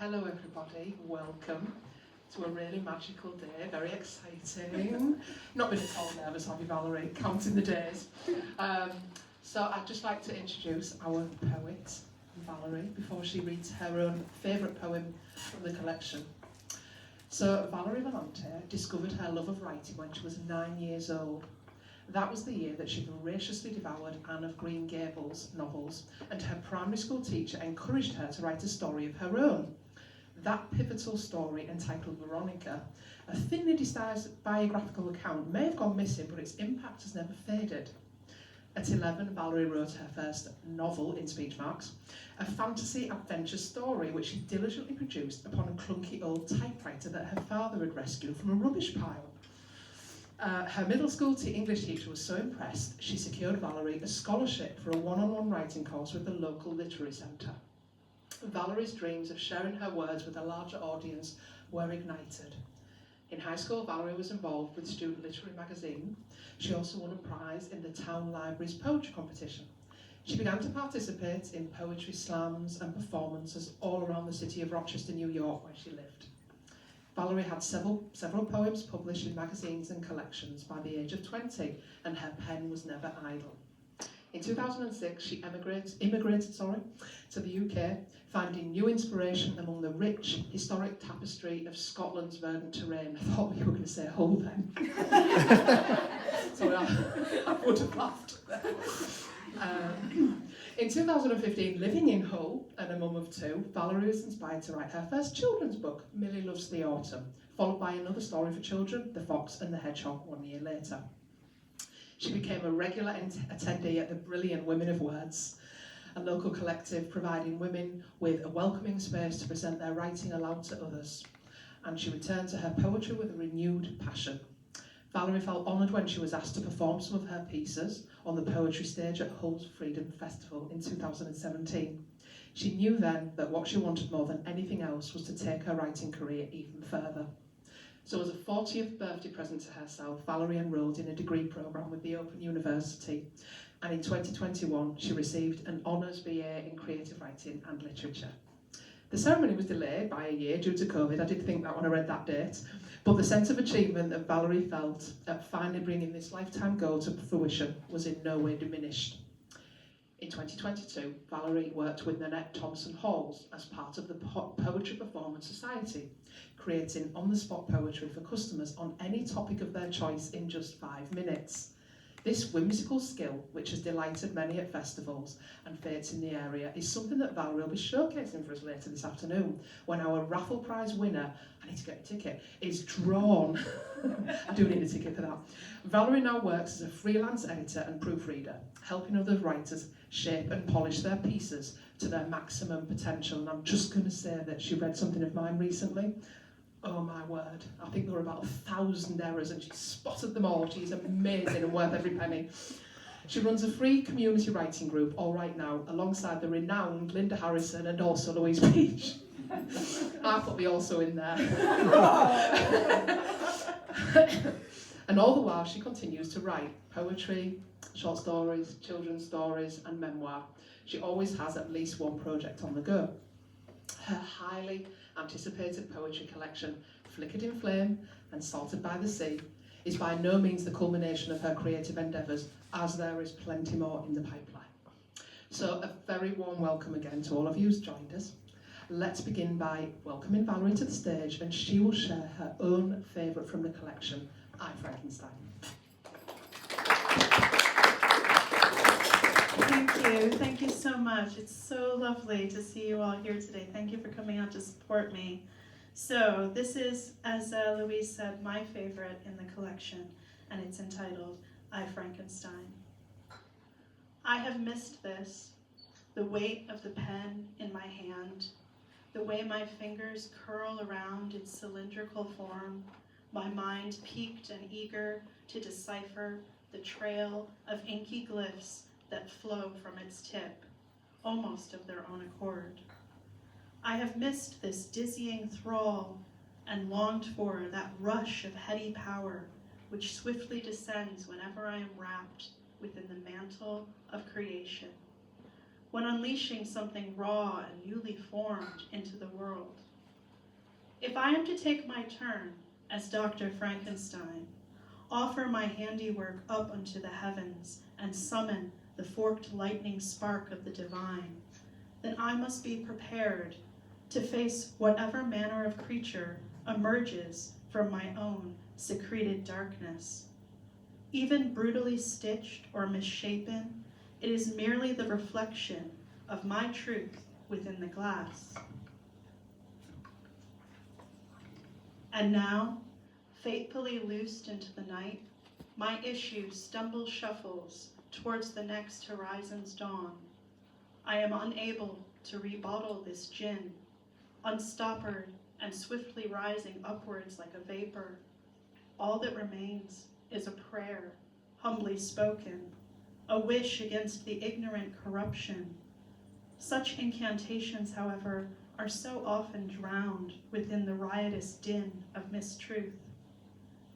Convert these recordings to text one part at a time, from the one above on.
Hello everybody, welcome to a really magical day, very exciting. Not been at all nervous, have you, Valerie? Counting the days. So I'd just like to introduce our poet, Valerie, before she reads her own favourite poem from the collection. So Valerie Valente discovered her love of writing when she was 9 years old. That was the year that she voraciously devoured Anne of Green Gables novels, and her primary school teacher encouraged her to write a story of her own. That pivotal story, entitled Veronica, a thinly disguised biographical account, may have gone missing, but its impact has never faded. At 11, Valerie wrote her first novel, in speech marks, a fantasy adventure story which she diligently produced upon a clunky old typewriter that her father had rescued from a rubbish pile. Her middle school English teacher was so impressed, she secured Valerie a scholarship for a one-on-one writing course with the local literary centre. Valerie's dreams of sharing her words with a larger audience were ignited. In high school, Valerie was involved with Student Literary Magazine. She also won a prize in the town library's poetry competition. She began to participate in poetry slams and performances all around the city of Rochester, New York, where she lived. Valerie had several poems published in magazines and collections by the age of 20, and her pen was never idle. In 2006, she immigrated to the UK, finding new inspiration among the rich, historic tapestry of Scotland's verdant terrain. I thought you were going to say Hull then. Sorry, I would have laughed. In 2015, living in Hull and a mum of two, Valerie was inspired to write her first children's book, Millie Loves the Autumn, followed by another story for children, The Fox and the Hedgehog, 1 year later. She became a regular attendee at the brilliant Women of Words, a local collective providing women with a welcoming space to present their writing aloud to others. And she returned to her poetry with a renewed passion. Valerie felt honoured when she was asked to perform some of her pieces on the poetry stage at Hull's Freedom Festival in 2017. She knew then that what she wanted more than anything else was to take her writing career even further. So as a 40th birthday present to herself, Valerie enrolled in a degree programme with the Open University, and in 2021 she received an honours BA in creative writing and literature. The ceremony was delayed by a year due to COVID. I did think that when I read that date, but the sense of achievement that Valerie felt at finally bringing this lifetime goal to fruition was in no way diminished. In 2022, Valerie worked with Nanette Thompson-Halls as part of the Poetry Performance Society, creating on-the-spot poetry for customers on any topic of their choice in just 5 minutes. This whimsical skill, which has delighted many at festivals and fetes in the area, is something that Valerie will be showcasing for us later this afternoon, when our raffle prize winner, I need to get a ticket, is drawn. I do need a ticket for that. Valerie now works as a freelance editor and proofreader, helping other writers shape and polish their pieces to their maximum potential. And I'm just going to say that she read something of mine recently. Oh my word, I think there were about 1,000 errors and she spotted them all. She's amazing and worth every penny. She runs a free community writing group, All Right Now, alongside the renowned Linda Harrison and also Louise Peach. I put the also in there. And all the while she continues to write poetry, short stories, children's stories and memoir. She always has at least one project on the go. Her highly anticipated poetry collection, Flickered in Flame and Salted by the Sea, is by no means the culmination of her creative endeavours, as there is plenty more in the pipeline. So a very warm welcome again to all of you who's joined us. Let's begin by welcoming Valerie to the stage, and she will share her own favourite from the collection, I, Frankenstein. Thank you so much. It's so lovely to see you all here today. Thank you for coming out to support me. So this is, as Louise said, my favorite in the collection, and it's entitled, I, Frankenstein. I have missed this, the weight of the pen in my hand, the way my fingers curl around its cylindrical form, my mind peaked and eager to decipher the trail of inky glyphs that flow from its tip, almost of their own accord. I have missed this dizzying thrall and longed for that rush of heady power which swiftly descends whenever I am wrapped within the mantle of creation. When unleashing something raw and newly formed into the world, If I am to take my turn as Dr. Frankenstein, offer my handiwork up unto the heavens, and summon the forked lightning spark of the divine, then I must be prepared to face whatever manner of creature emerges from my own secreted darkness. Even brutally stitched or misshapen, it is merely the reflection of my truth within the glass. And now, fatefully loosed into the night, my issue shuffles towards the next horizon's dawn. I am unable to rebottle this gin, unstoppered and swiftly rising upwards like a vapor. All that remains is a prayer, humbly spoken, a wish against the ignorant corruption. Such incantations, however, are so often drowned within the riotous din of mistruth.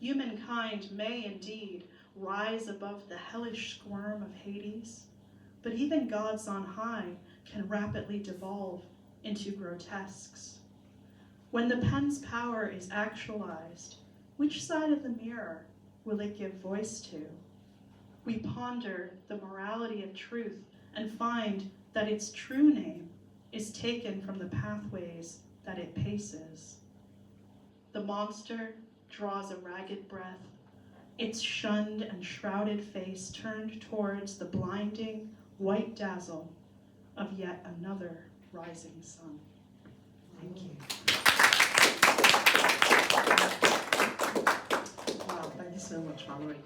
Humankind may indeed rise above the hellish squirm of Hades, but even gods on high can rapidly devolve into grotesques. When the pen's power is actualized, which side of the mirror will it give voice to? We ponder the morality of truth and find that its true name is taken from the pathways that it paces. The monster draws a ragged breath, its shunned and shrouded face turned towards the blinding white dazzle of yet another rising sun. Thank you. Wow, thank you so much, Valerie.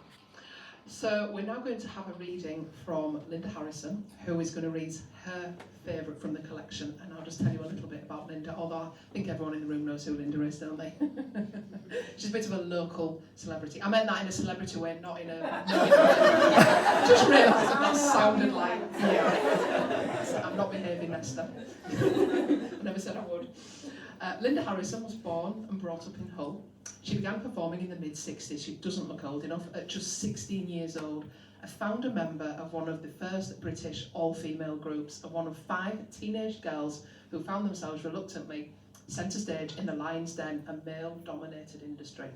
So we're now going to have a reading from Linda Harrison, who is going to read her favourite from the collection, and I'll just tell you a little bit about Linda, although I think everyone in the room knows who Linda is, don't they? She's a bit of a local celebrity. I meant that in a celebrity way, not in a... Just realised that sounded like... Yeah. I'm not behaving, Nesta. I never said I would. Linda Harrison was born and brought up in Hull. She began performing in the mid-60s. She doesn't look old enough. At just 16 years old, a founder member of one of the first British all-female groups, and one of 5 teenage girls who found themselves reluctantly centre stage in the lion's den, a male-dominated industry.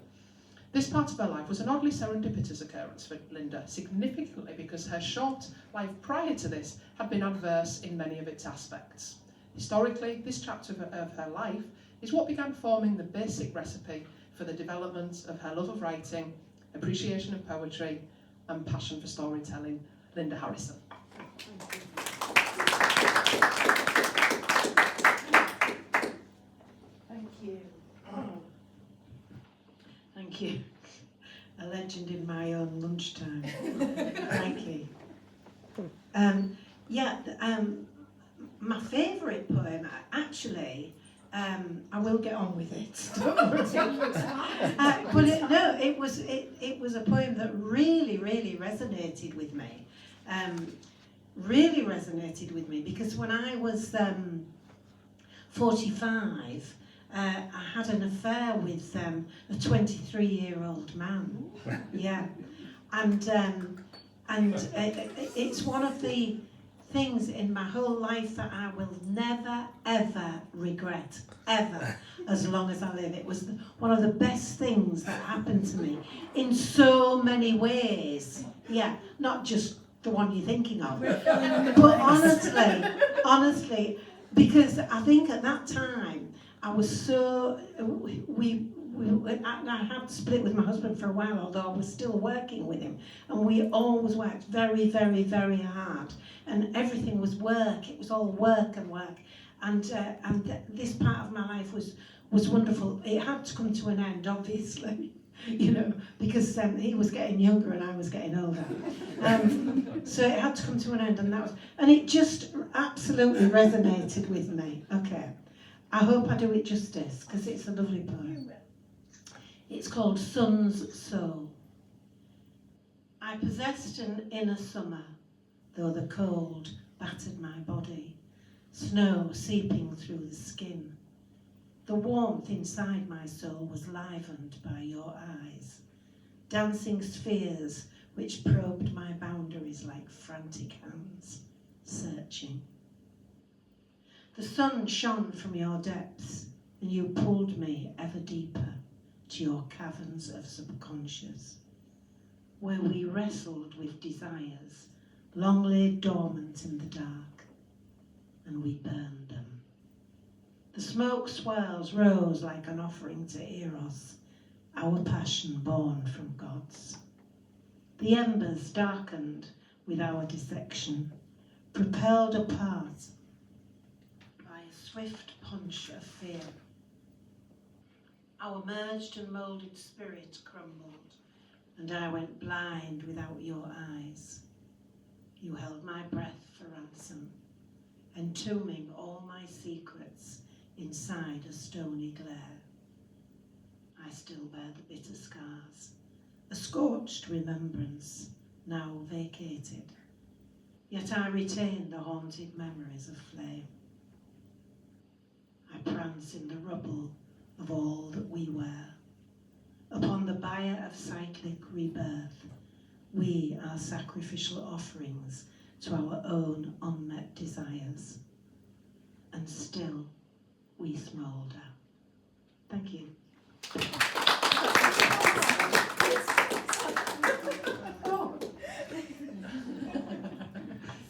This part of her life was an oddly serendipitous occurrence for Linda, significantly because her short life prior to this had been adverse in many of its aspects. Historically, this chapter of her life is what began forming the basic recipe for the development of her love of writing, appreciation of poetry, and passion for storytelling. Linda Harrison. Thank you. Thank you. A legend in my own lunchtime. Thank you. My favourite poem, actually, I will get on with it. It was a poem that really resonated with me. Really resonated with me because when I was 45, I had an affair with a 23-year-old man. Yeah, and it's one of the things in my whole life that I will never ever regret, ever, as long as I live. It was one of the best things that happened to me in so many ways. Yeah, not just the one you're thinking of, but honestly, because I think at that time I was so I had split with my husband for a while, although I was still working with him, and we always worked very hard, and everything was work. It was all work, and this part of my life was wonderful. It had to come to an end, obviously, because he was getting younger and I was getting older. So it had to come to an end, and it just absolutely resonated with me. Okay, I hope I do it justice because it's a lovely poem. It's called Sun's Soul. I possessed an inner summer, though the cold battered my body, snow seeping through the skin. The warmth inside my soul was livened by your eyes, dancing spheres which probed my boundaries like frantic hands, searching. The sun shone from your depths, and you pulled me ever deeper to your caverns of subconscious, where we wrestled with desires long laid dormant in the dark, and we burned them. The smoke swirls rose like an offering to Eros, our passion born from gods. The embers darkened with our dissection, propelled apart by a swift punch of fear. Our merged and moulded spirit crumbled, and I went blind without your eyes. You held my breath for ransom, entombing all my secrets inside a stony glare. I still bear the bitter scars, a scorched remembrance, now vacated. Yet I retain the haunted memories of flame. I prance in the rubble of all that we were. Upon the bier of cyclic rebirth, we are sacrificial offerings to our own unmet desires. And still, we smoulder. Thank you.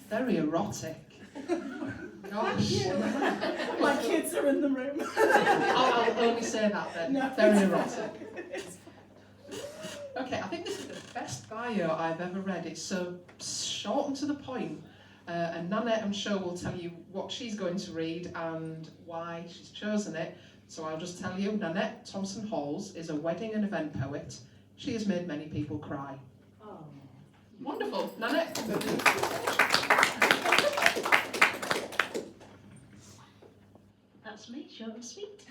Very erotic. Gosh. My kids are in the room. I'll only say that then. No. Very erotic. Okay, I think this is the best bio I've ever read. It's so short and to the point. And Nanette, I'm sure, will tell you what she's going to read and why she's chosen it. So I'll just tell you, Nanette Thompson-Halls is a wedding and event poet. She has made many people cry. Oh. Wonderful. Nanette. That's me, short and sweet.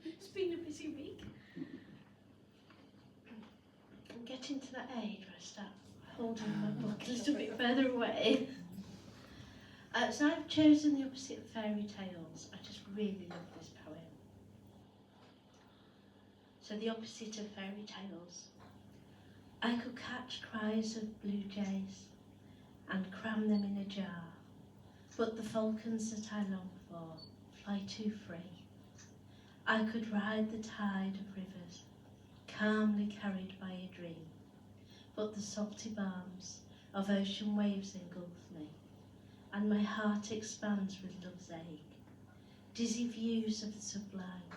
It's been a busy week. I'm getting to that age where I start holding my book a little bit further away. So I've chosen the opposite of fairy tales. I just really love this poem. So the opposite of fairy tales. I could catch cries of blue jays and cram them in a jar, but the falcons that I long for fly too free. I could ride the tide of rivers, calmly carried by a dream, but the salty balms of ocean waves engulf me, and my heart expands with love's ache, dizzy views of the sublime.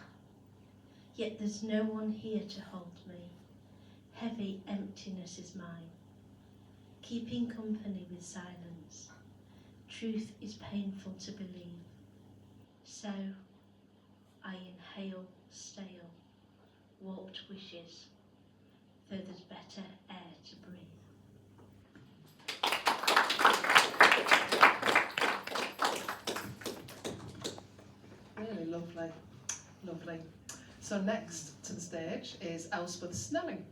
Yet there's no one here to hold me. Heavy emptiness is mine, keeping company with silence. Truth is painful to believe, so I inhale stale, warped wishes, though there's better air to breathe. Really lovely. Lovely. So next to the stage is Elspeth Snelling.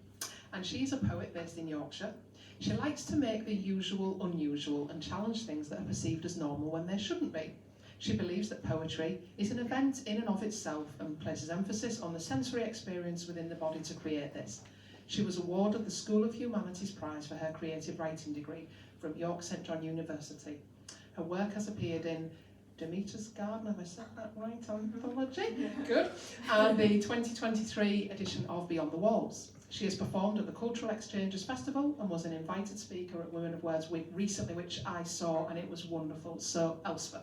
And she's a poet based in Yorkshire. She likes to make the usual unusual and challenge things that are perceived as normal when they shouldn't be. She believes that poetry is an event in and of itself and places emphasis on the sensory experience within the body to create this. She was awarded the School of Humanities Prize for her creative writing degree from York St John University. Her work has appeared in Demeter's Garden, have I said that right? Anthology? Good. And the 2023 edition of Beyond the Walls. She has performed at the Cultural Exchanges Festival and was an invited speaker at Women of Words Week recently, which I saw, and it was wonderful. So, Elspeth.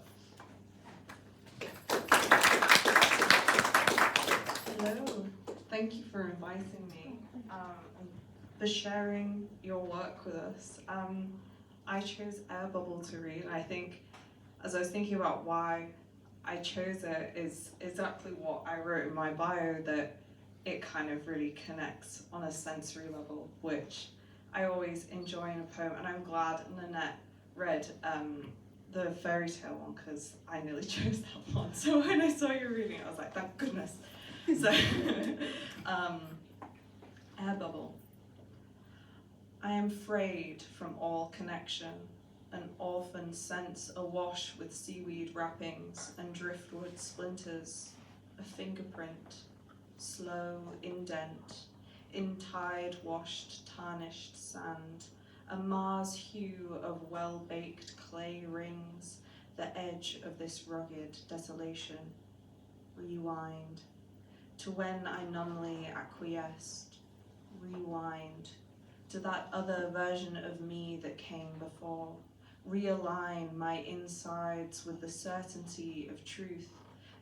Hello, thank you for inviting me and for sharing your work with us. I chose Air Bubble to read, and I think as I was thinking about why I chose it is exactly what I wrote in my bio, that it kind of really connects on a sensory level, which I always enjoy in a poem, and I'm glad Nanette read the fairy tale one because I nearly chose that one. So when I saw you reading it, I was like, thank goodness. So, Air Bubble. I am frayed from all connection, an orphan sense awash with seaweed wrappings and driftwood splinters, a fingerprint, slow indent, in tide-washed, tarnished sand, a Mars hue of well-baked clay rings the edge of this rugged desolation. Rewind to when I numbly acquiesced. Rewind to that other version of me that came before. Realign my insides with the certainty of truth,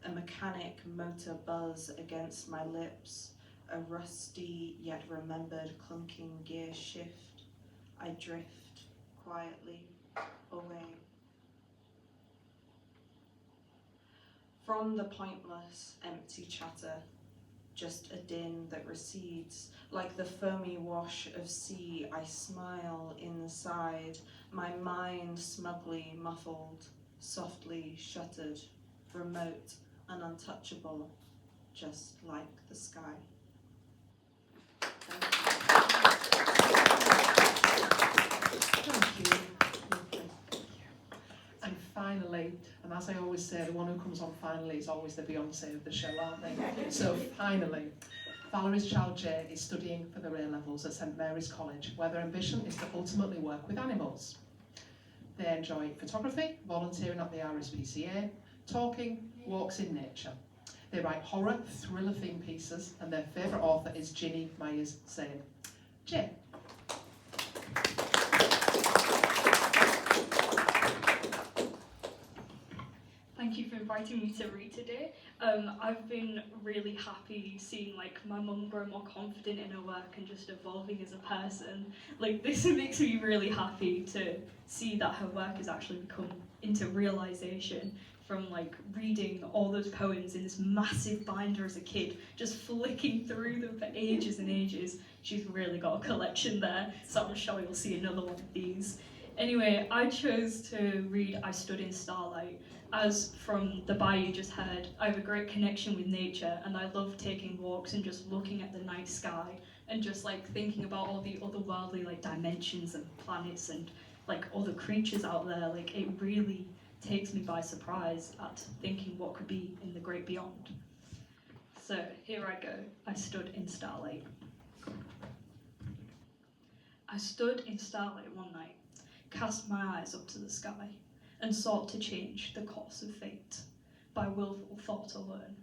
a mechanic motor buzz against my lips, a rusty yet remembered clunking gear shift. I drift quietly away. From the pointless, empty chatter, just a din that recedes. Like the foamy wash of sea, I smile inside, my mind smugly muffled, softly shuttered, remote and untouchable, just like the sky. Thank you. And finally, and as I always say, the one who comes on finally is always the Beyonce of the show, aren't they? So finally, Valerie's child Jay is studying for their A-levels at St Mary's College, where their ambition is to ultimately work with animals. They enjoy photography, volunteering at the RSPCA, talking, walks in nature. They write horror, thriller-themed pieces, and their favourite author is Ginny Myers Zane. Jay. Thank you for inviting me to read today. I've been really happy seeing like my mum grow more confident in her work and just evolving as a person. Like this makes me really happy to see that her work has actually become into realization from like reading all those poems in this massive binder as a kid, just flicking through them for ages and ages. She's really got a collection there, so I'm sure you'll see another one of these. Anyway, I chose to read I Stood in Starlight. As from the bio you just heard, I have a great connection with nature and I love taking walks and just looking at the night sky and just like thinking about all the otherworldly like dimensions and planets and like other creatures out there. Like it really takes me by surprise at thinking what could be in the great beyond. So here I go. I stood in starlight. I stood in starlight one night, cast my eyes up to the sky, and sought to change the course of fate by willful thought alone.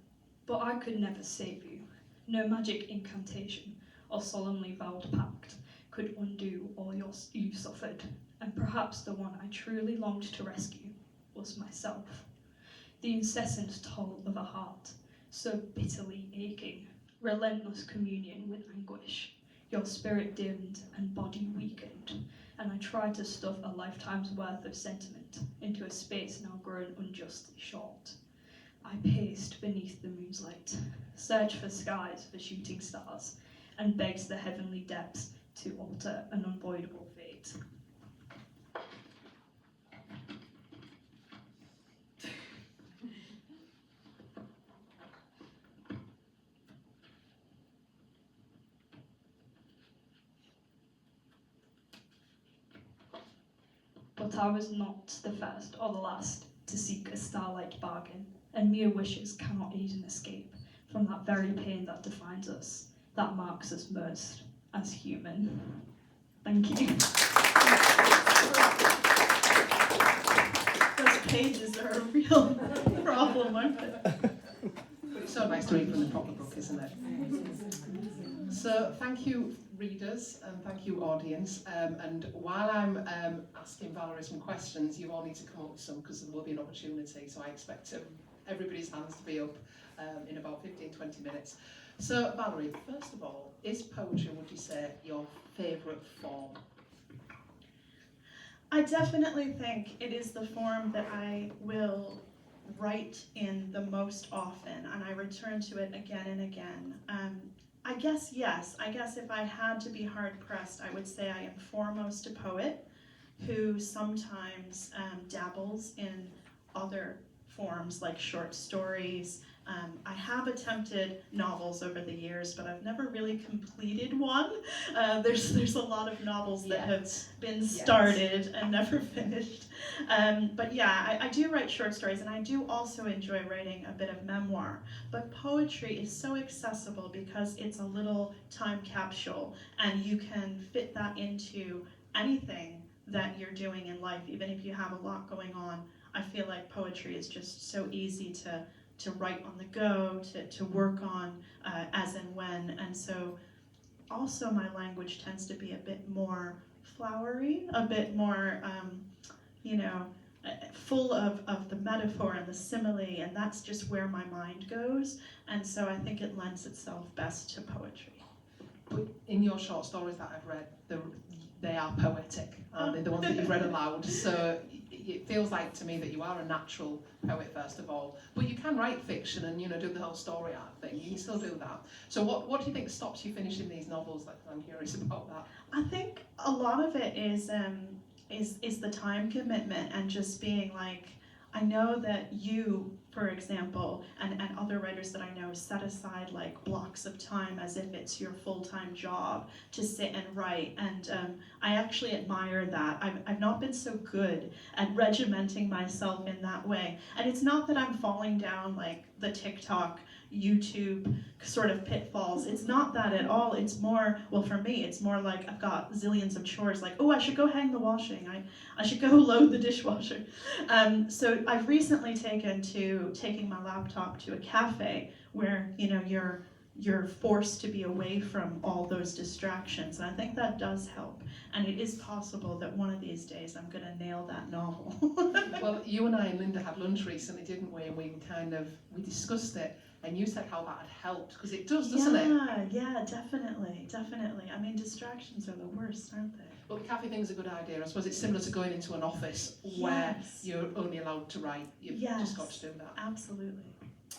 But I could never save you. No magic incantation or solemnly vowed pact could undo all you suffered, and perhaps the one I truly longed to rescue was myself. The incessant toll of a heart, so bitterly aching, relentless communion with anguish. Your spirit dimmed and body weakened, and I tried to stuff a lifetime's worth of sentiment into a space now grown unjustly short. I paced beneath the moon's light, searched for skies for shooting stars, and begged the heavenly depths to alter an unavoidable fate. But I was not the first or the last to seek a starlight bargain, and mere wishes cannot aid an escape from that very pain that defines us, that marks us most as human. Thank you. Those pages are a real problem, aren't they? It's so nice to read from the proper book, isn't it? So thank you, readers, and thank you, audience. And while I'm asking Valerie some questions, you all need to come up with some because there will be an opportunity. So I expect everybody's hands to be up in about 15-20 minutes. So Valerie, first of all, is poetry, would you say, your favourite form? I definitely think it is the form that I will write in the most often, and I return to it again and again. I guess, yes. I guess if I had to be hard-pressed, I would say I am foremost a poet who sometimes dabbles in other forms like short stories. I have attempted novels over the years, but I've never really completed one. There's a lot of novels that have been started and never finished. But yeah, I do write short stories, and I do also enjoy writing a bit of memoir. But poetry is so accessible because it's a little time capsule, and you can fit that into anything that you're doing in life, even if you have a lot going on, I feel like poetry is just so easy to write on the go, to work on as and when. And so also my language tends to be a bit more flowery, a bit more, full of the metaphor and the simile, and that's just where my mind goes. And so I think it lends itself best to poetry. But in your short stories that I've read, they are poetic, aren't they? The ones that you've read aloud. So it feels like to me that you are a natural poet first of all, but you can write fiction and do the whole story arc thing. You can still do that. So what do you think stops you finishing these novels? Like, I'm curious about that. I think a lot of it is the time commitment and just being like, I know that you, for example, and other writers that I know set aside like blocks of time as if it's your full-time job to sit and write, and I actually admire that. I've not been so good at regimenting myself in that way, and it's not that I'm falling down like the TikTok, YouTube sort of pitfalls. It's not that at all. It's more, well, for me, it's more like I've got zillions of chores, like, oh, I should go hang the washing, I should go load the dishwasher. So I've recently taking my laptop to a cafe where you're forced to be away from all those distractions, and I think that does help. And it is possible that one of these days I'm going to nail that novel. Well, you and I and Linda had lunch recently, didn't we? And we discussed it, and you said how that had helped, because it does, doesn't it? Yeah, definitely. I mean, distractions are the worst, aren't they? But the cafe thing's a good idea. I suppose it's similar to going into an office where you're only allowed to write. You've just got to do that. Absolutely.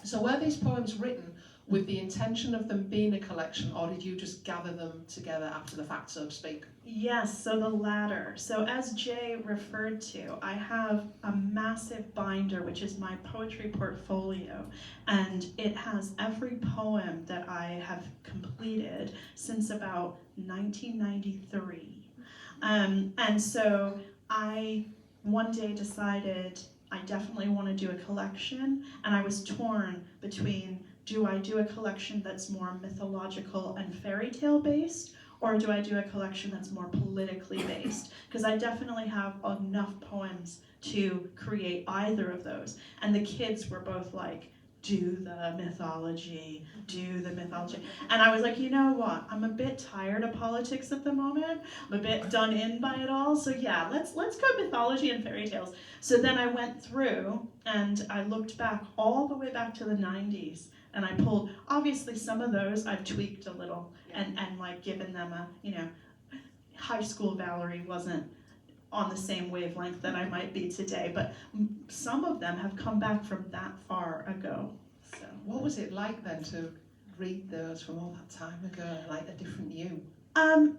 So were these poems written with the intention of them being a collection, or did you just gather them together after the fact, so to speak? Yes, so the latter. So as Jay referred to, I have a massive binder, which is my poetry portfolio, and it has every poem that I have completed since about 1993. And so I one day decided I definitely want to do a collection, and I was torn between, do I do a collection that's more mythological and fairy tale based, or do I do a collection that's more politically based? Because I definitely have enough poems to create either of those. And the kids were both like, do the mythology. And I was like, you know what? I'm a bit tired of politics at the moment. I'm a bit done in by it all. So yeah, let's go mythology and fairy tales. So then I went through and I looked back all the way back to the 90s. And I pulled, obviously some of those I've tweaked a little and like given them a, high school Valerie wasn't on the same wavelength that I might be today, but some of them have come back from that far ago. So what was it like then to read those from all that time ago, like a different you?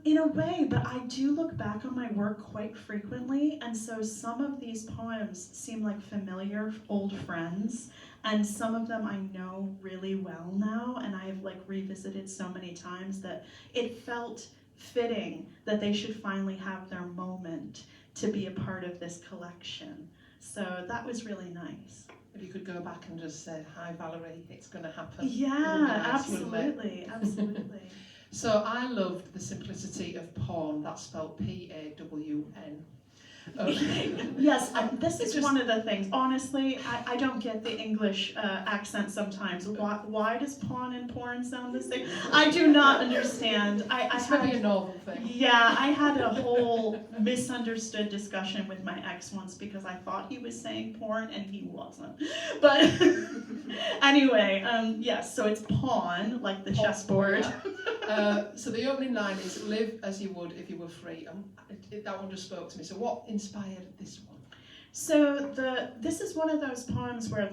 In a way, but I do look back on my work quite frequently, and so some of these poems seem like familiar old friends, and some of them I know really well now, and I have like revisited so many times that it felt fitting that they should finally have their moment to be a part of this collection. So that was really nice. If you could go back and just say, hi Valerie, it's going to happen. Yeah, nice, absolutely. So I loved the simplicity of pawn, that's spelled P-A-W-N. Okay. Yes, this is one of the things. Honestly, I don't get the English accent sometimes. Why does pawn and porn sound the same? I do not understand. It's maybe a novel thing. Yeah, I had a whole misunderstood discussion with my ex once because I thought he was saying porn and he wasn't. But anyway, yes, so it's pawn, like the chessboard. So the opening line is, live as you would if you were free. That one just spoke to me. So what inspired this one? So this is one of those poems where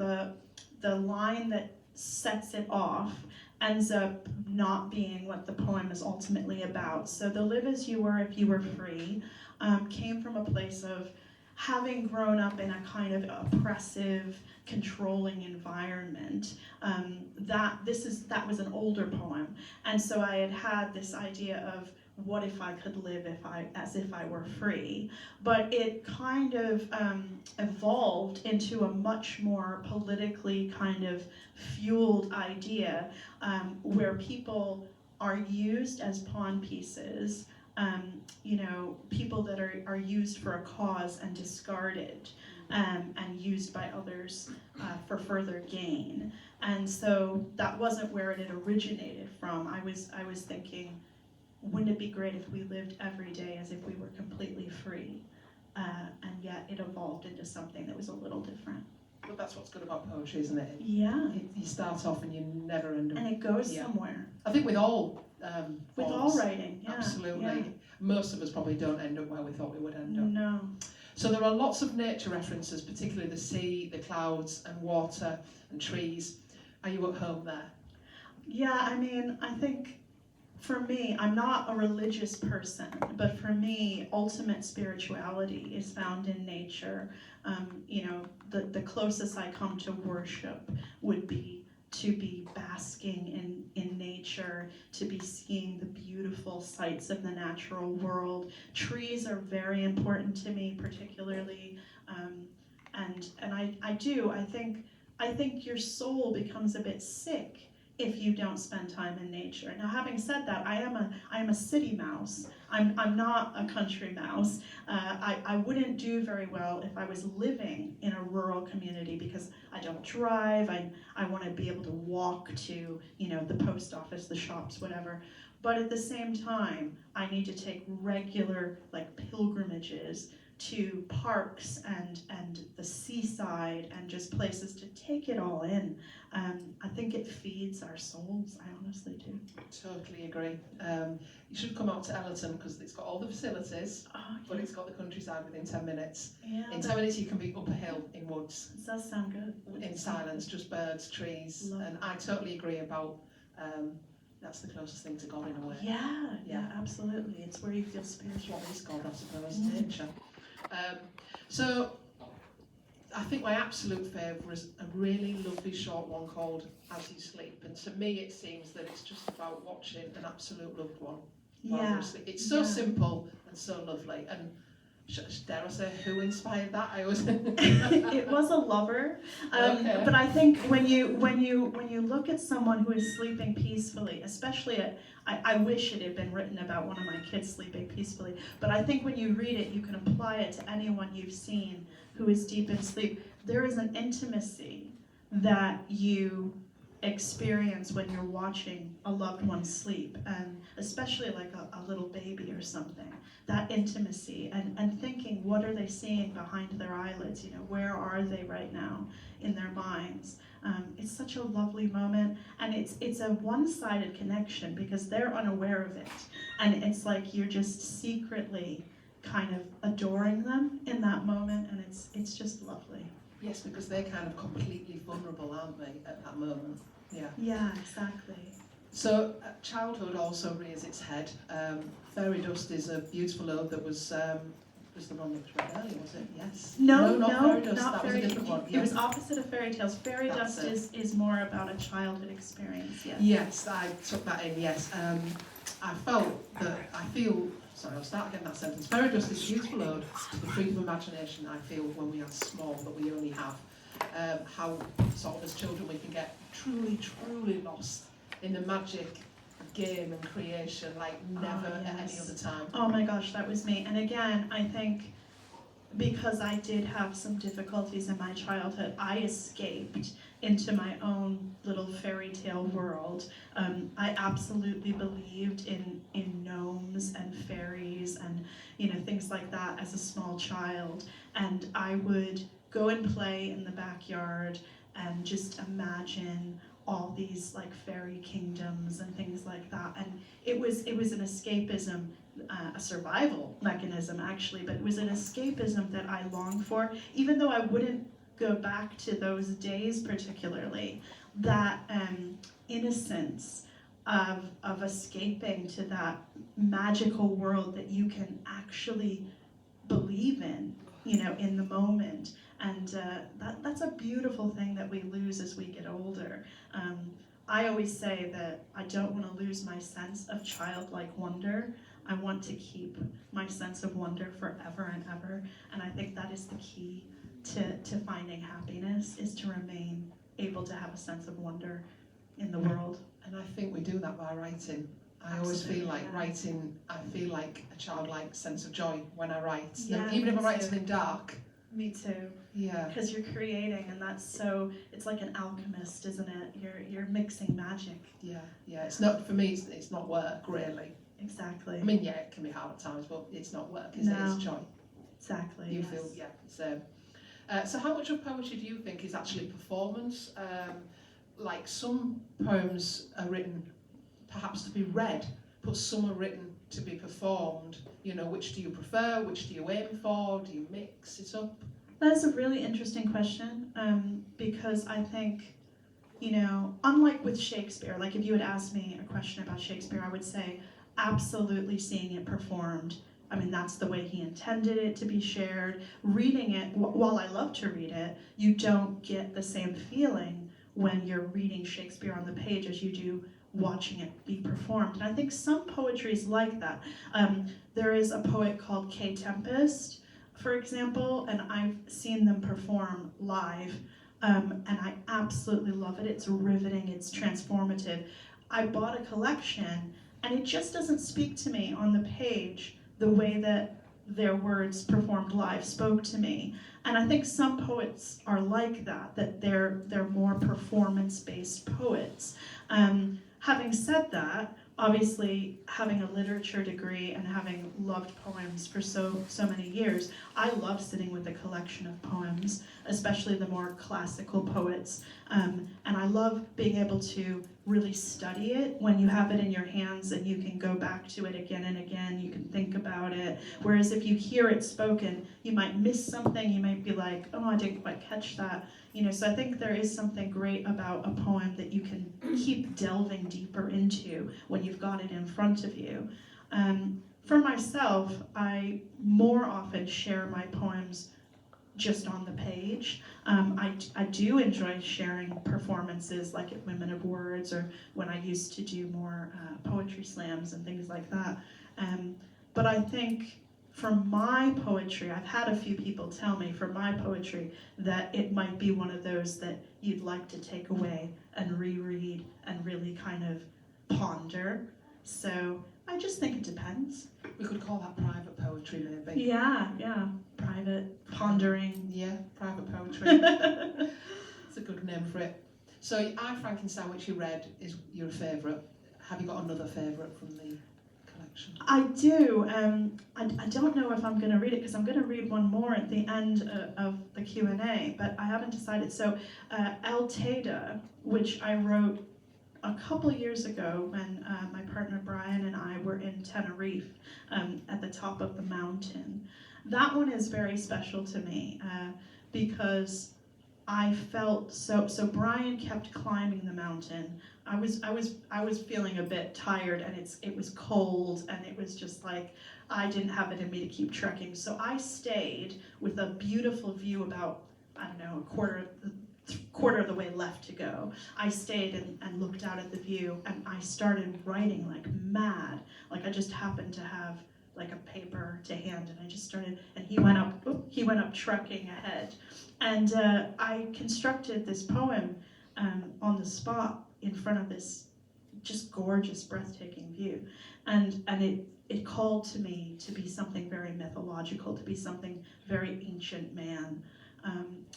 the line that sets it off ends up not being what the poem is ultimately about. So the live as you were if you were free came from a place of having grown up in a kind of oppressive, controlling environment. That was an older poem, and so I had this idea of what if I could live as if I were free, but it kind of evolved into a much more politically kind of fueled idea where people are used as pawn pieces people that are used for a cause and discarded and used by others for further gain. And so that wasn't where it had originated from. I was thinking, wouldn't it be great if we lived every day as if we were completely free? And yet it evolved into something that was a little different. But that's what's good about poetry, isn't it? Yeah. You start off and you never end up. And it goes somewhere. I think with all With forms, all writing, yeah. absolutely. Yeah. Most of us probably don't end up where we thought we would end up. No. So there are lots of nature references, particularly the sea, the clouds and water and trees. Are you at home there? Yeah, I mean, I think for me, I'm not a religious person, but for me, ultimate spirituality is found in nature. The closest I come to worship would be to be basking in nature, to be seeing the beautiful sights of the natural world. Trees are very important to me, particularly, and I think your soul becomes a bit sick if you don't spend time in nature. Now, having said that, I am a city mouse. I'm not a country mouse. I wouldn't do very well if I was living in a rural community because I don't drive. I want to be able to walk to, the post office, the shops, whatever. But at the same time, I need to take regular pilgrimages to parks and the seaside and just places to take it all in. I think it feeds our souls. I honestly do. Totally agree. You should come out to Ellerton because it's got all the facilities, but it's got the countryside within 10 minutes. Yeah, In 10 minutes you can be up a hill in woods, it does sound good. in silence, just birds, trees. Love And I totally agree about that's the closest thing to God in a way. Yeah, absolutely. It's where you feel spiritual. What is God, I suppose, nature. So I think my absolute favourite is a really lovely short one called As You Sleep, and to me it seems that it's just about watching an absolute loved one while they're asleep. It's so simple and so lovely, and dare I say who inspired that? I always It was a lover, but I think when you look at someone who is sleeping peacefully, especially I wish it had been written about one of my kids sleeping peacefully, but I think when you read it, you can apply it to anyone you've seen who is deep in sleep. There is an intimacy that you experience when you're watching a loved one sleep, and especially like a little baby or something. That intimacy and thinking, what are they seeing behind their eyelids? Where are they right now in their minds? It's such a lovely moment, and it's a one-sided connection because they're unaware of it, and it's like you're just secretly kind of adoring them in that moment, and it's just lovely. Yes, because they're kind of completely vulnerable, aren't they, at that moment? Yeah, exactly. So childhood also rears its head. Fairy Dust is a beautiful ode that was the one that was read earlier, was it? Yes. No, not Fairy Dust. not That fairy. was a different one. It was opposite of fairy tales. Fairy That's dust is more about a childhood experience. Yes. Yes, I took that in. Yes, Sorry, I'll start again that sentence. Fairy Dust is a beautiful ode to the freedom of imagination I feel when we are small, but we only have. How sort of as children we can get truly, truly lost in the magic of game and creation like never at any other time. Oh my gosh, that was me. And again, I think because I did have some difficulties in my childhood, I escaped into my own little fairy tale world. I absolutely believed in gnomes and fairies and things like that as a small child. And I would go and play in the backyard and just imagine all these like fairy kingdoms and things like that. And it was an escapism, a survival mechanism actually, but it was an escapism that I longed for, even though I wouldn't go back to those days particularly. That innocence of escaping to that magical world that you can actually believe in, in the moment. And that's a beautiful thing that we lose as we get older. I always say that I don't want to lose my sense of childlike wonder. I want to keep my sense of wonder forever and ever. And I think that is the key to finding happiness, is to remain able to have a sense of wonder in the world. And I think we do that by writing. I always feel like Absolutely, yeah. writing, I feel like a childlike sense of joy when I write. Yeah, Even if me I'm writing too. something dark, Me too. yeah, Because you're creating, and that's so. It's like an alchemist, isn't it? You're mixing magic. yeah. It's not, for me, it's not work, really. Exactly. I mean, yeah, it can be hard at times, but it's not work, is it? No. It's joy. Exactly. You yes. feel, yeah. So how much of poetry do you think is actually performance? Like some poems are written perhaps to be read, but some are written to be performed. You know, which do you prefer? Which do you aim for? Do you mix it up? That's a really interesting question, because I think, unlike with Shakespeare, like if you had asked me a question about Shakespeare, I would say absolutely seeing it performed. I mean, that's the way he intended it to be shared. Reading it, while I love to read it, you don't get the same feeling when you're reading Shakespeare on the page as you do watching it be performed. And I think some poetry is like that. There is a poet called Kay Tempest, for example, and I've seen them perform live, and I absolutely love it. It's riveting, it's transformative. I bought a collection, and it just doesn't speak to me on the page the way that their words performed live spoke to me. And I think some poets are like that they're more performance-based poets. Having said that, obviously having a literature degree and having loved poems for so many years, I love sitting with a collection of poems, especially the more classical poets. And I love being able to really study it when you have it in your hands and you can go back to it again and again, you can think about it. Whereas if you hear it spoken, you might miss something, you might be like, oh, I didn't quite catch that. So I think there is something great about a poem that you can keep delving deeper into when you've got it in front of you. For myself, I more often share my poems just on the page. I do enjoy sharing performances like at Women of Words or when I used to do more poetry slams and things like that. But I think for my poetry, I've had a few people tell me for my poetry that it might be one of those that you'd like to take away and reread and really kind of ponder. So I just think it depends. We could call that private poetry, maybe. Yeah, private pondering. Yeah, private poetry. It's a good name for it. So I, Frankenstein, which you read, is your favourite. Have you got another favourite from the collection? I do. I don't know if I'm going to read it because I'm going to read one more at the end of the Q&A, but I haven't decided. So El Teida, which I wrote a couple years ago when my partner Brian and I were in Tenerife at the top of the mountain. That one is very special to me because I felt so Brian kept climbing the mountain. I was feeling a bit tired, and it was cold, and it was just like I didn't have it in me to keep trekking. So I stayed with a beautiful view about, I don't know, a quarter of the way left to go. I stayed and looked out at the view, and I started writing like mad. Like I just happened to have like a paper to hand, and I just started, and he went up trekking ahead. And I constructed this poem on the spot in front of this just gorgeous, breathtaking view. And it called to me to be something very mythological, to be something very ancient man.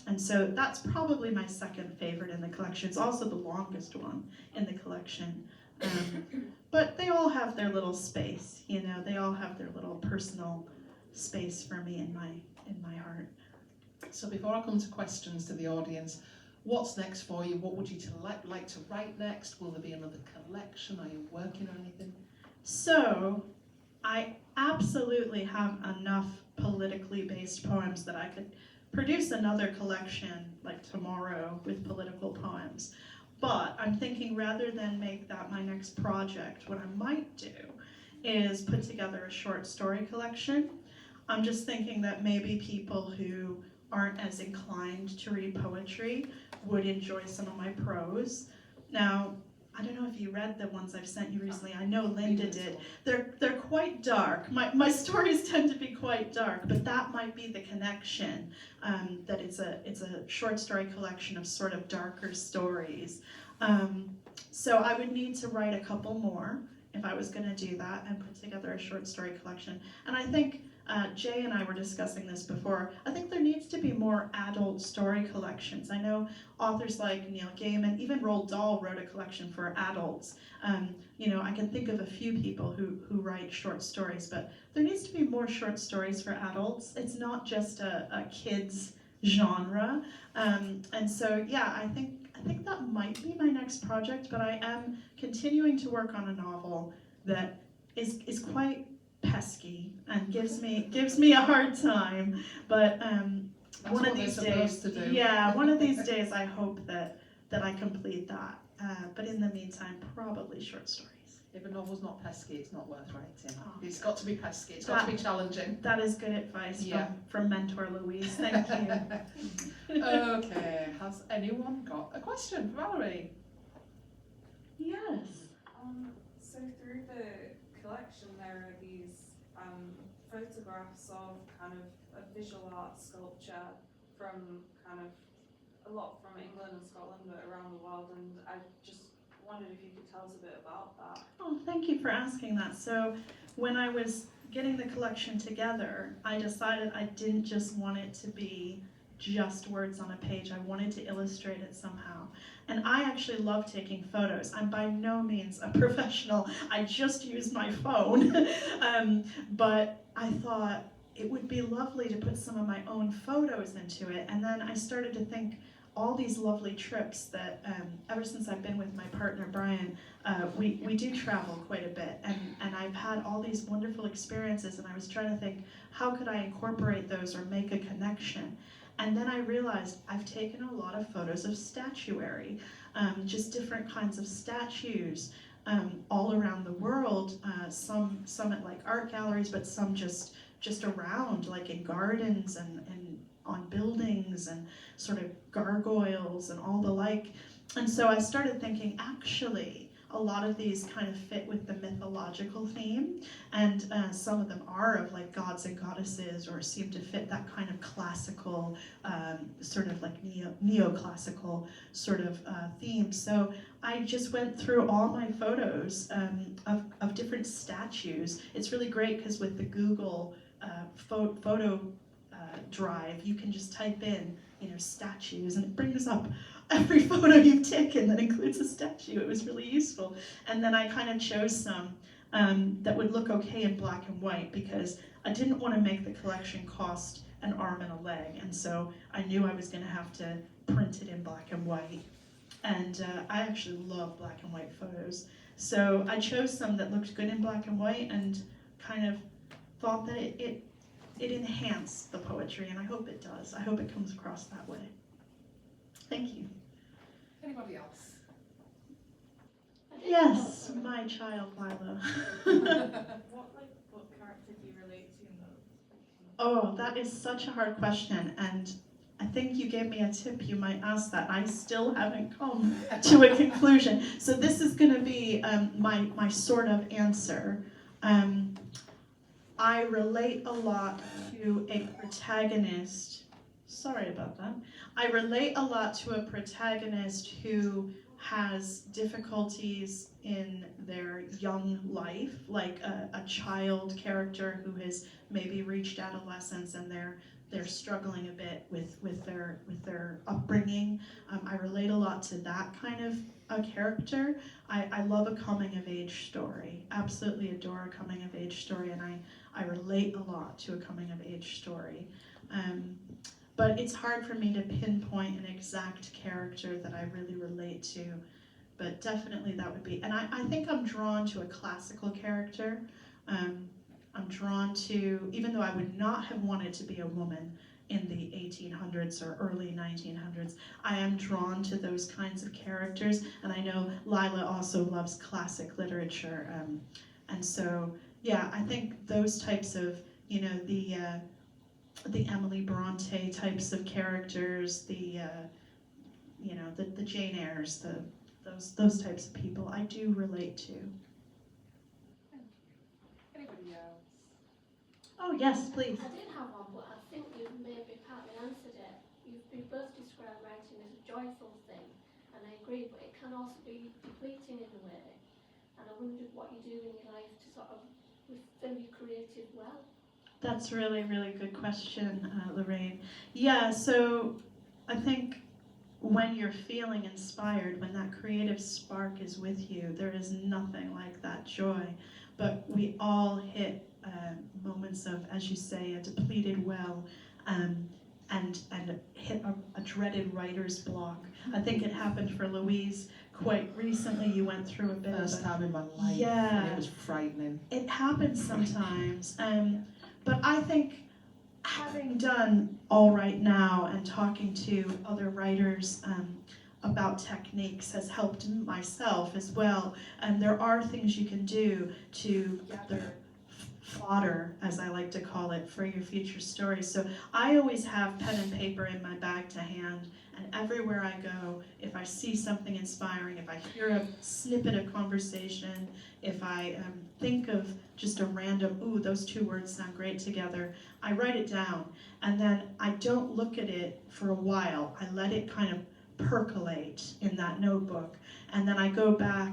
And so that's probably my second favorite in the collection. It's also the longest one in the collection. But they all have their little space, they all have their little personal space for me in my heart. So before I come to questions to the audience, what's next for you? What would you like to write next? Will there be another collection? Are you working on anything? So I absolutely have enough politically based poems that I could produce another collection like tomorrow with political poems. But I'm thinking rather than make that my next project, what I might do is put together a short story collection. I'm just thinking that maybe people who aren't as inclined to read poetry would enjoy some of my prose. Now, I don't know if you read the ones I've sent you recently. I know Linda did. They're quite dark. My stories tend to be quite dark, but that might be the connection. That it's a short story collection of sort of darker stories. So I would need to write a couple more if I was going to do that and put together a short story collection. And I think Jay and I were discussing this before. I think there needs to be more adult story collections. I know authors like Neil Gaiman, even Roald Dahl wrote a collection for adults. You know, I can think of a few people who write short stories, but there needs to be more short stories for adults. It's not just a kids genre. And so, yeah, I think that might be my next project, but I am continuing to work on a novel that is quite pesky and gives me a hard time. But one of these days, yeah, one of these days, I hope that I complete that. But in the meantime, probably short stories. If a novel's not pesky, it's not worth writing. Oh. It's got to be pesky. It's got to be challenging. That is good advice Yeah. from mentor Louise. Thank you. Okay. Has anyone got a question for Valerie? Yes. So through the collection, there are these photographs of kind of a visual art sculpture from kind of a lot from England and Scotland, but around the world, and I just wondered if you could tell us a bit about that. Oh, thank you for asking that. So when I was getting the collection together, I decided I didn't just want it to be just words on a page. I wanted to illustrate it somehow. And I actually love taking photos. I'm by no means a professional. I just use my phone. But I thought it would be lovely to put some of my own photos into it. And then I started to think all these lovely trips that ever since I've been with my partner Brian, we do travel quite a bit, and I've had all these wonderful experiences, and I was trying to think, how could I incorporate those or make a connection? And then I realized I've taken a lot of photos of statuary, just different kinds of statues all around the world, some at like art galleries, but some just around, like in gardens and on buildings and sort of gargoyles and all the like. And so I started thinking, actually, a lot of these kind of fit with the mythological theme, and some of them are of like gods and goddesses, or seem to fit that kind of classical, sort of like neoclassical sort of theme. So I just went through all my photos of different statues. It's really great because with the Google photo drive, you can just type in, statues, and it brings up every photo you've taken that includes a statue. It was really useful. And then I kind of chose some that would look okay in black and white, because I didn't want to make the collection cost an arm and a leg, and so I knew I was going to have to print it in black and white. And I actually love black and white photos, so I chose some that looked good in black and white, and kind of thought that it enhanced the poetry, and I hope it does. I hope it comes across that way. Thank you. Anybody else? Yes, my child Lila. What book character do you relate to in those? Oh, that is such a hard question, and I think you gave me a tip. You might ask that. I still haven't come to a conclusion. So this is going to be my sort of answer. I relate a lot to a protagonist. Sorry about that. I relate a lot to a protagonist who has difficulties in their young life, like a child character who has maybe reached adolescence and they're struggling a bit with their upbringing. I relate a lot to that kind of a character. I love a coming of age story. Absolutely adore a coming of age story, and I relate a lot to a coming of age story. But it's hard for me to pinpoint an exact character that I really relate to, but definitely that would be, and I think I'm drawn to a classical character. I'm drawn to, even though I would not have wanted to be a woman in the 1800s or early 1900s, I am drawn to those kinds of characters, and I know Lila also loves classic literature, and so, yeah, I think those types of, the Emily Bronte types of characters, the Jane Eyres, those types of people, I do relate to. Anybody else? Oh yes, please. I did have one, but I think you maybe partly answered it. You both described writing as a joyful thing, and I agree, but it can also be depleting in a way. and I wondered what you do in your life to sort of fill your creative well. That's really, really good question, Lorraine. Yeah, so I think when you're feeling inspired, when that creative spark is with you, there is nothing like that joy. But we all hit moments of, as you say, a depleted well, and hit a dreaded writer's block. I think it happened for Louise quite recently. You went through a bit First of time in my life, Yeah. and it was frightening. It happens sometimes, but I think having done All Right Now and talking to other writers about techniques has helped myself as well. And there are things you can do to gather fodder, as I like to call it, for your future stories. So I always have pen and paper in my bag to hand, and everywhere I go, if I see something inspiring, if I hear a snippet of conversation, if I think of just a random, ooh, those two words sound great together, I write it down. And then I don't look at it for a while. I let it kind of percolate in that notebook. And then I go back,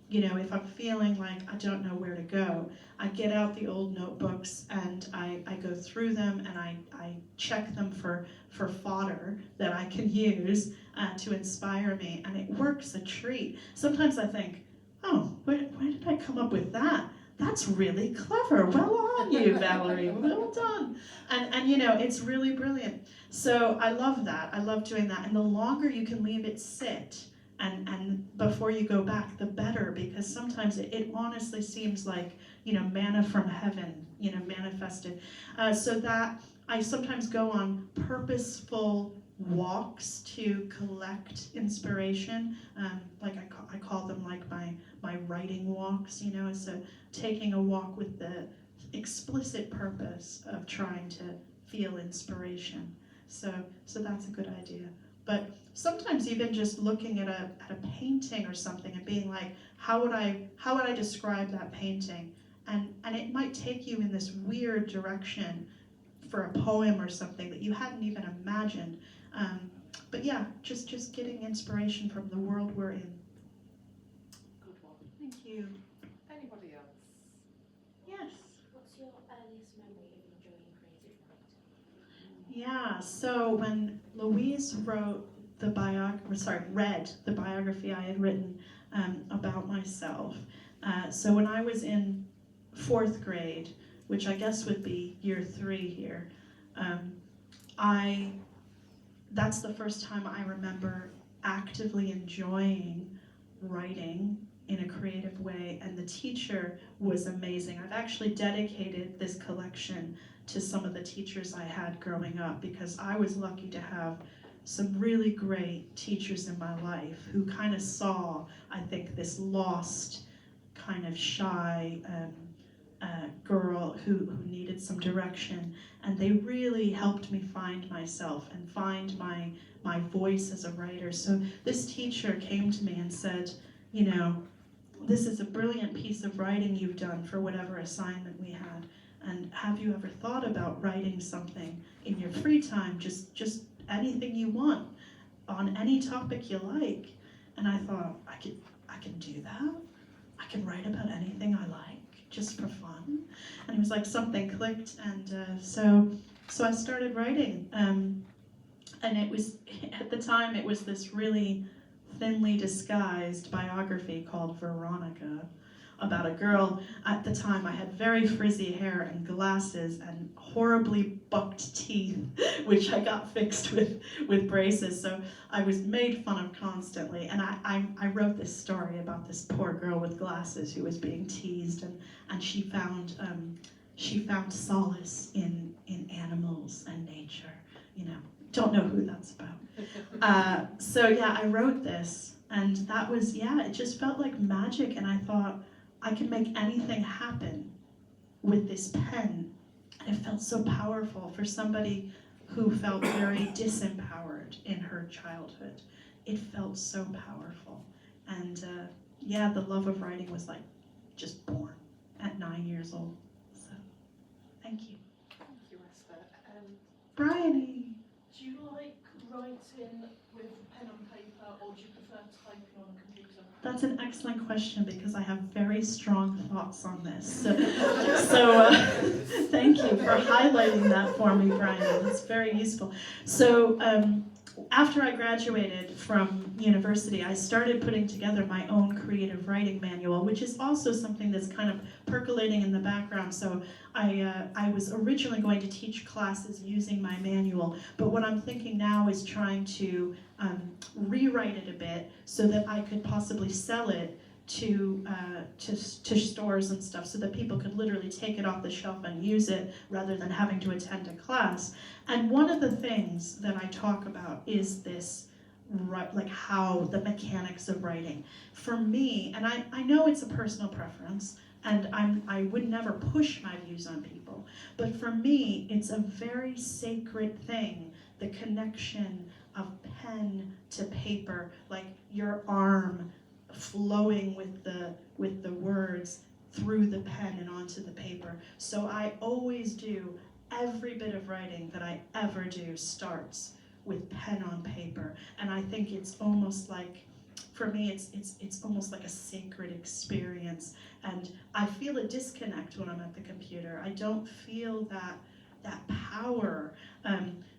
if I'm feeling like I don't know where to go, I get out the old notebooks and I go through them and I check them for fodder that I can use to inspire me, and it works a treat. Sometimes I think, oh, where did I come up with that? That's really clever. Well on you, Valerie. Well done. And it's really brilliant. So I love that. I love doing that. And the longer you can leave it sit, and before you go back, the better, because sometimes it honestly seems like, manna from heaven, manifested. So that I sometimes go on purposeful walks to collect inspiration. Like I call them like my writing walks, so taking a walk with the explicit purpose of trying to feel inspiration. So that's a good idea. But sometimes even just looking at a painting or something and being like, how would I describe that painting? And it might take you in this weird direction for a poem or something that you hadn't even imagined. But yeah, just getting inspiration from the world we're in. Good one. Thank you. Anybody else? Yes. What's your earliest memory of enjoying creative writing? Yeah, so when Louise read the biography I had written about myself, so when I was in 4th grade, which I guess would be year 3 here, that's the first time I remember actively enjoying writing in a creative way, and the teacher was amazing. I've actually dedicated this collection to some of the teachers I had growing up, because I was lucky to have some really great teachers in my life who kind of saw, I think, this lost, kind of shy girl who needed some direction, and they really helped me find myself and find my voice as a writer. So this teacher came to me and said, this is a brilliant piece of writing you've done for whatever assignment we had, and have you ever thought about writing something in your free time, just anything you want, on any topic you like? And I thought, I can do that. I can write about anything I like, just for fun. And it was like something clicked, and so I started writing. And it was, at the time, it was this really thinly disguised biography called Veronica, about a girl. At the time, I had very frizzy hair and glasses and horribly bucked teeth, which I got fixed with braces, so I was made fun of constantly. And I wrote this story about this poor girl with glasses who was being teased, and she found solace in animals and nature. Don't know who that's about. So yeah, I wrote this, and that was, it just felt like magic, and I thought, I can make anything happen with this pen. And it felt so powerful for somebody who felt very disempowered in her childhood. It felt so powerful. And the love of writing was like just born at 9 years old. So, thank you. Thank you, Esther. Bryony. Do you like writing with pen and paper, or do you prefer typing on a computer? That's an excellent question because I have very strong thoughts on this. So thank you for highlighting that for me, Brian. That's very useful. So after I graduated from university, I started putting together my own creative writing manual, which is also something that's kind of percolating in the background. So I was originally going to teach classes using my manual, but what I'm thinking now is trying to rewrite it a bit so that I could possibly sell it to stores and stuff, so that people could literally take it off the shelf and use it rather than having to attend a class. And one of the things that I talk about is this, like how the mechanics of writing. For me, and I know it's a personal preference, and I would never push my views on people, but for me, it's a very sacred thing, the connection of pen to paper, like your arm flowing with the words through the pen and onto the paper. So I always do, every bit of writing that I ever do starts with pen on paper. And I think it's almost like, for me, it's almost like a sacred experience. And I feel a disconnect when I'm at the computer. I don't feel that power.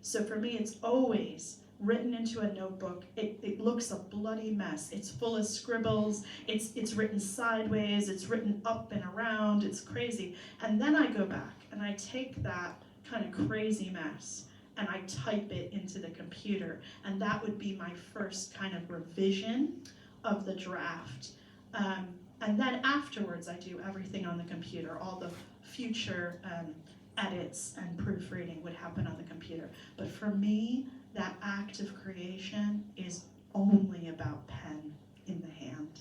So for me, it's always written into a notebook. It looks a bloody mess. It's full of scribbles. It's written sideways. It's written up and around. It's crazy. And then I go back and I take that kind of crazy mess and I type it into the computer. And that would be my first kind of revision of the draft. And then afterwards, I do everything on the computer. All the future edits and proofreading would happen on the computer. But for me, that act of creation is only about pen in the hand.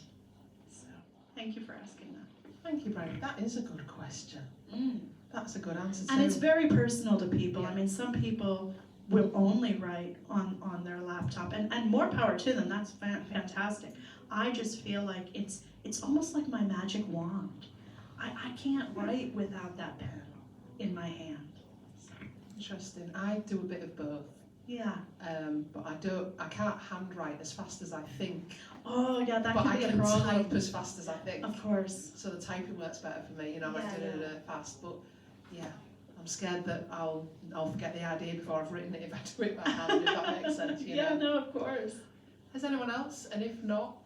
So, thank you for asking that. Thank you, Brian. That is a good question. That's a good answer. And it's very personal to people. Yeah. I mean, some people will only write on their laptop, and more power to them. That's fantastic. I just feel like it's almost like my magic wand. I can't write without that pen in my hand. Interesting. I do a bit of both. Yeah. But I can't handwrite as fast as I think. Oh, yeah, that But can I be a can problem. type as fast as I think. Of course. So the typing works better for me, I Yeah, do it fast. But yeah, I'm scared that I'll forget the idea before I've written it if I do it by hand, if that makes sense. Yeah, no, of course. Has anyone else? And if not,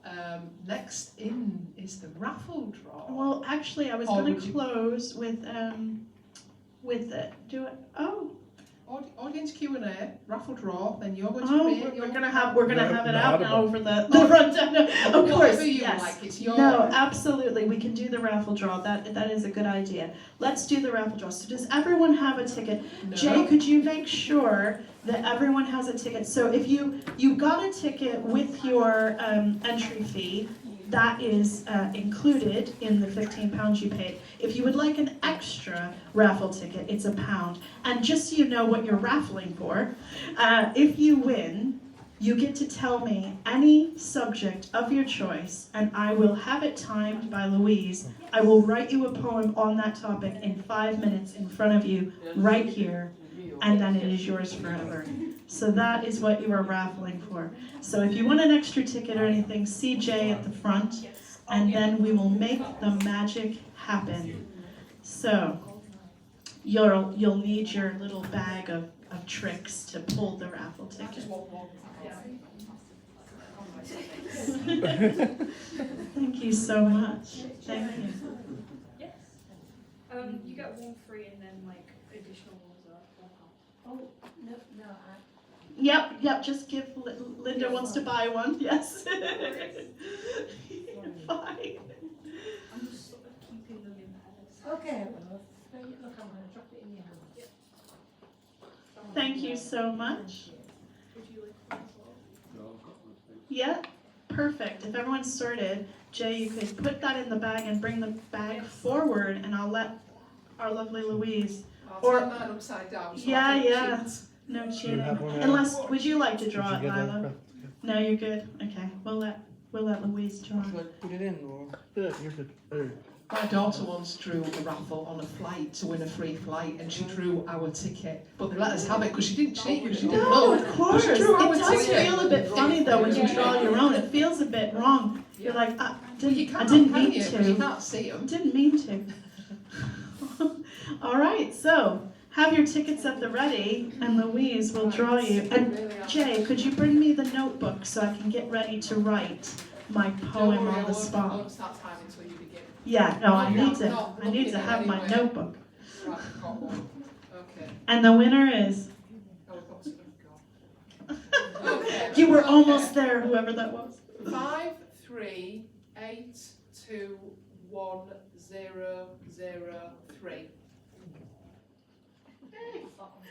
next in is the raffle draw. Well, actually, I was Or going would to you- close with do it. Oh, Audience Q&A, raffle draw, then you're going to oh, create we're your gonna have it No, out no, now over the rundown. Of course, Whatever you yes. like, it's your No, absolutely. We can do the raffle draw. That is a good idea. Let's do the raffle draw. So does everyone have a ticket? No. Jay, could you make sure that everyone has a ticket? So if you got a ticket with your entry fee, that is included in the £15 you paid. If you would like an extra raffle ticket, it's £1. And just so you know what you're raffling for, if you win, you get to tell me any subject of your choice, and I will have it timed by Louise. I will write you a poem on that topic in 5 minutes in front of you, right here, and then it is yours forever. So that is what you are raffling for. So if you want an extra ticket or anything, see Jay at the front, and then we will make the magic happen. So you'll need your little bag of tricks to pull the raffle ticket. Thank you so much. Thank you. Yes. You get one free and then like additional ones are £4. Oh, no, Yep, just give, Linda wants to buy one, yes. Fine. I'm just sort of keeping them in pairs. Okay, well, look, I'm going to drop it in your hand. Thank you so much. Would you like one as well? Yeah, perfect. If everyone's sorted, Jay, you could put that in the bag and bring the bag forward, and I'll let our lovely Louise. I'll Or- turn mine upside down. So Yeah, I can yeah. cheat. No You cheating. have one, Unless, would you like to Did draw you it, get Lila? that? No, you're good. Okay, we'll let Louise draw. Should I put it in or? Yeah, you should. My daughter once drew a raffle on a flight to win a free flight, and she drew our ticket. But they let us have it because she didn't cheat, because she didn't No, know. of course. But It she drew our does ticket. feel a bit funny though when you draw your own. It feels a bit wrong. You're like, Well, you I can't, didn't can mean you? 'Cause you to. can't see them. Didn't mean to. All right, so have your tickets at the ready, and Louise will draw you. And Jay, could you bring me the notebook so I can get ready to write my poem on the I spot? won't start timing until you begin. Yeah, no, I need to. No, I need to looking have my anyway. notebook. Right, I've got one. Okay. And the winner is. Oh, I've got to go. Okay. You were Okay. almost there, whoever that was. 5, 3, 8, 2, 1, 0, 0, 3.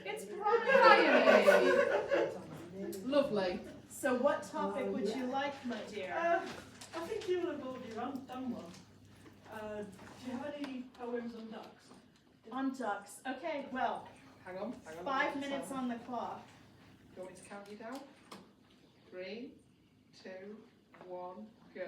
It's Bryony! Lovely. So what topic would you like, my dear? I think you will have already done one. Do you have any poems on ducks? On ducks. Okay, well, Hang on. 5 minutes on the clock. Do you want me to count you down? 3, 2, 1, go.